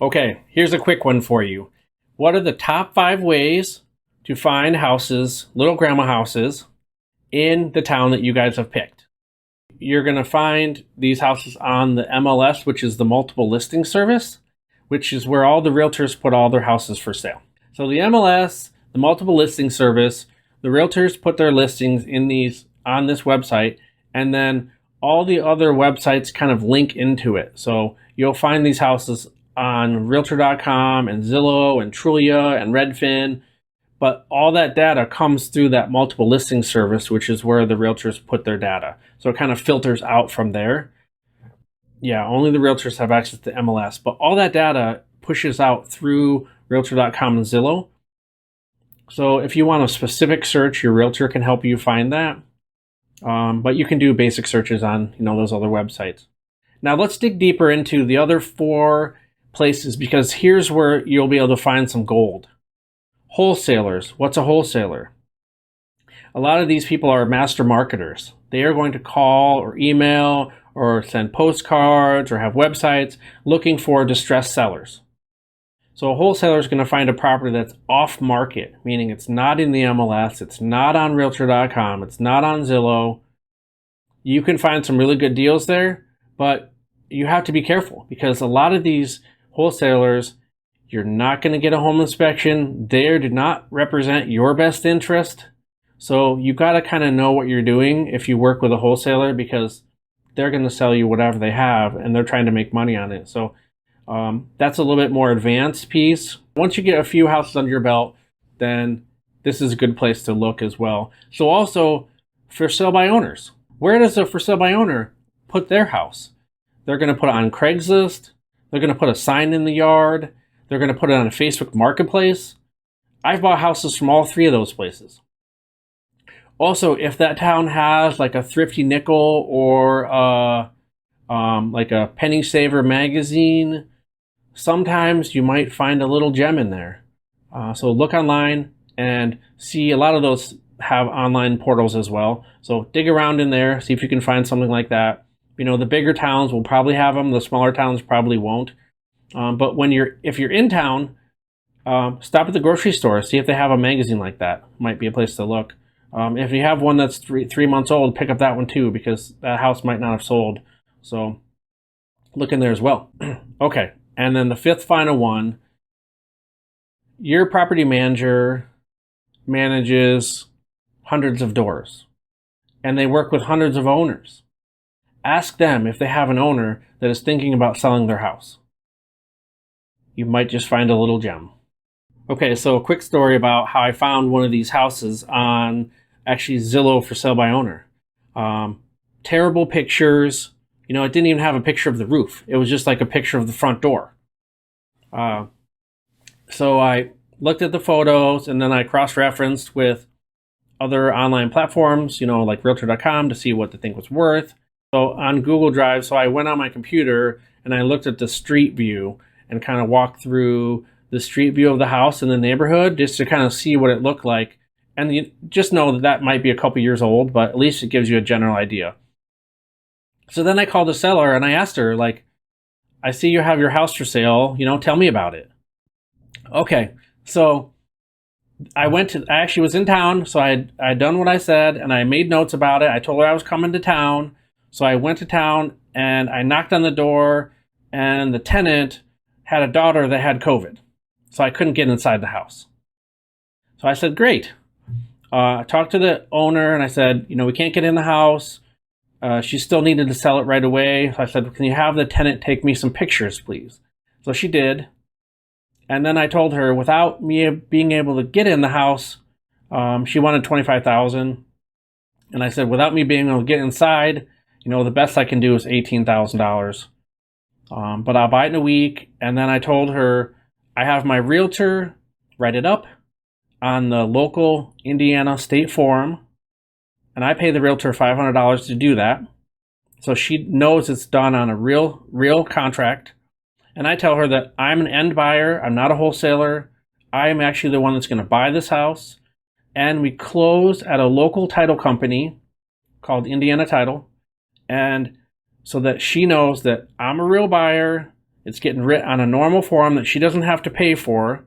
Okay, here's a quick one for you. What are the top 5 ways to find houses, little grandma houses, in the town that you guys have picked? You're going to find these houses on the MLS, which is the multiple listing service, which is where all the realtors put all their houses for sale. So the MLS, the multiple listing service, the realtors put their listings in these on this website, and then all the other websites kind of link into it. So you'll find these houses on realtor.com and Zillow and Trulia and Redfin, but all that data comes through that multiple listing service, which is where the realtors put their data. So it kind of filters out from there. Yeah, only the realtors have access to MLS, but all that data pushes out through realtor.com and Zillow. So if you want a specific search, your realtor can help you find that. But you can do basic searches on those other websites. Now let's dig deeper into the other 4 places, because here's where you'll be able to find some gold. Wholesalers. What's a wholesaler? A lot of these people are master marketers. They are going to call or email or send postcards or have websites looking for distressed sellers. So a wholesaler is going to find a property that's off market, meaning it's not in the MLS, it's not on realtor.com, it's not on Zillow. You can find some really good deals there, but you have to be careful because a lot of these wholesalers, you're not going to get a home inspection. They do not represent your best interest. So you got to kind of know what you're doing if you work with a wholesaler, because they're going to sell you whatever they have and they're trying to make money on it. So that's a little bit more advanced piece. Once you get a few houses under your belt, then this is a good place to look as well. So also for sale by owners. Where does a for sale by owner put their house? They're going to put it on Craigslist. They're going to put a sign in the yard. They're going to put it on a Facebook Marketplace. I've bought houses from all 3 of those places. Also, if that town has like a Thrifty Nickel or like a Penny Saver magazine, sometimes you might find a little gem in there. So look online and see. A lot of those have online portals as well. So dig around in there, see if you can find something like that. The bigger towns will probably have them. The smaller towns probably won't. But if you're in town, stop at the grocery store, see if they have a magazine like that. Might be a place to look. If you have one that's three months old, pick up that one too, because that house might not have sold. So look in there as well. Okay. And then the 5th final one, your property manager manages hundreds of doors and they work with hundreds of owners. Ask them if they have an owner that is thinking about selling their house. You might just find a little gem. Okay, so a quick story about how I found one of these houses on actually Zillow for sale by owner. Terrible pictures. It didn't even have a picture of the roof. It was just like a picture of the front door. So I looked at the photos and then I cross-referenced with other online platforms, like realtor.com, to see what the thing was worth. So on Google Drive, so I went on my computer and I looked at the street view and kind of walked through the street view of the house in the neighborhood just to kind of see what it looked like. And you just know that might be a couple years old, but at least it gives you a general idea. So then I called the seller and I asked her, I see you have your house for sale, tell me about it. Okay, so I actually was in town, so I'd done what I said and I made notes about it. I told her I was coming to town. So I went to town and I knocked on the door and the tenant had a daughter that had COVID. So I couldn't get inside the house. So I said, great. I talked to the owner and I said, we can't get in the house. She still needed to sell it right away. So I said, can you have the tenant take me some pictures, please? So she did. And then I told her, without me being able to get in the house, she wanted $25,000. And I said, without me being able to get inside, the best I can do is $18,000. But I'll buy it in a week. And then I told her, I have my realtor write it up on the local Indiana state form. And I pay the realtor $500 to do that. So she knows it's done on a real contract. And I tell her that I'm an end buyer. I'm not a wholesaler. I am actually the one that's going to buy this house. And we close at a local title company called Indiana Title. And so that she knows that I'm a real buyer It's getting written on a normal form that she doesn't have to pay for,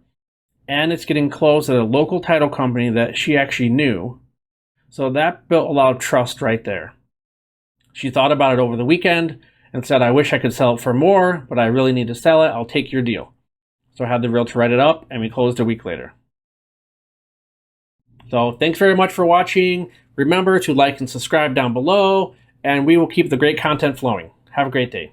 and it's getting closed at a local title company that she actually knew. So that built a lot of trust right there. She thought about it over the weekend and said, I wish I could sell it for more, but I really need to sell it. I'll take your deal. So I had the realtor write it up, and we closed a week later. So thanks very much for watching. Remember to like and subscribe down below, and we will keep the great content flowing. Have a great day.